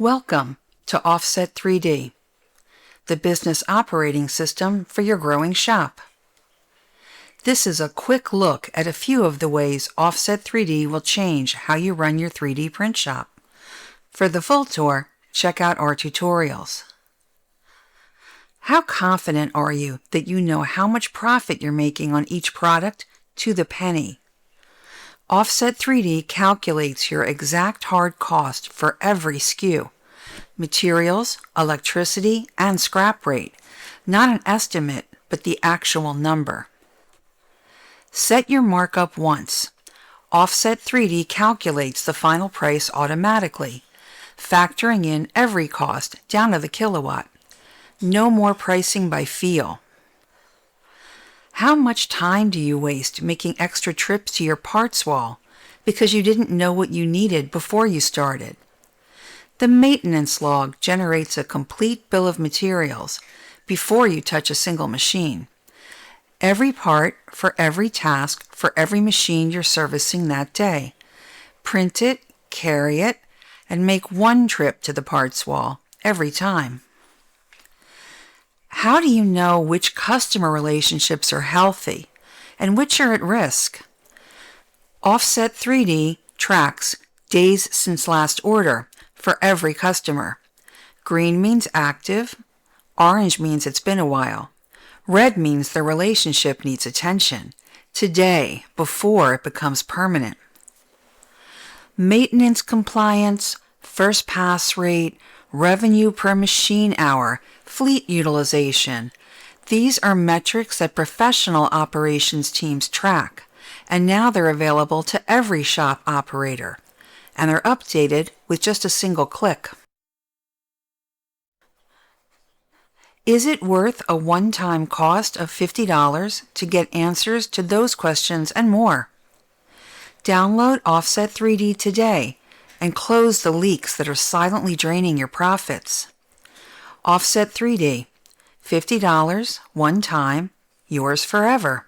Welcome to Offset3D, the business operating system for your growing shop. This is a quick look at a few of the ways Offset3D will change how you run your 3D print shop. For the full tour, check out our tutorials. How confident are you that you know how much profit you're making on each product to the penny? Offset3D calculates your exact hard cost for every SKU, materials, electricity, and scrap rate, not an estimate, but the actual number. Set your markup once. Offset3D calculates the final price automatically, factoring in every cost down to the kilowatt. No more pricing by feel. How much time do you waste making extra trips to your parts wall because you didn't know what you needed before you started? The maintenance log generates a complete bill of materials before you touch a single machine. Every part for every task for every machine you're servicing that day. Print it, carry it, and make one trip to the parts wall every time. How do you know which customer relationships are healthy and which are at risk? Offset3D tracks days since last order for every customer. Green means active, orange means it's been a while, red means the relationship needs attention, today, before it becomes permanent. Maintenance compliance, first pass rate, revenue per machine hour, fleet utilization. These are metrics that professional operations teams track, and now they're available to every shop operator, and they're updated with just a single click. Is it worth a one-time cost of $50 to get answers to those questions and more? Download Offset3D today and close the leaks that are silently draining your profits. Offset3D, $50, one time, yours forever.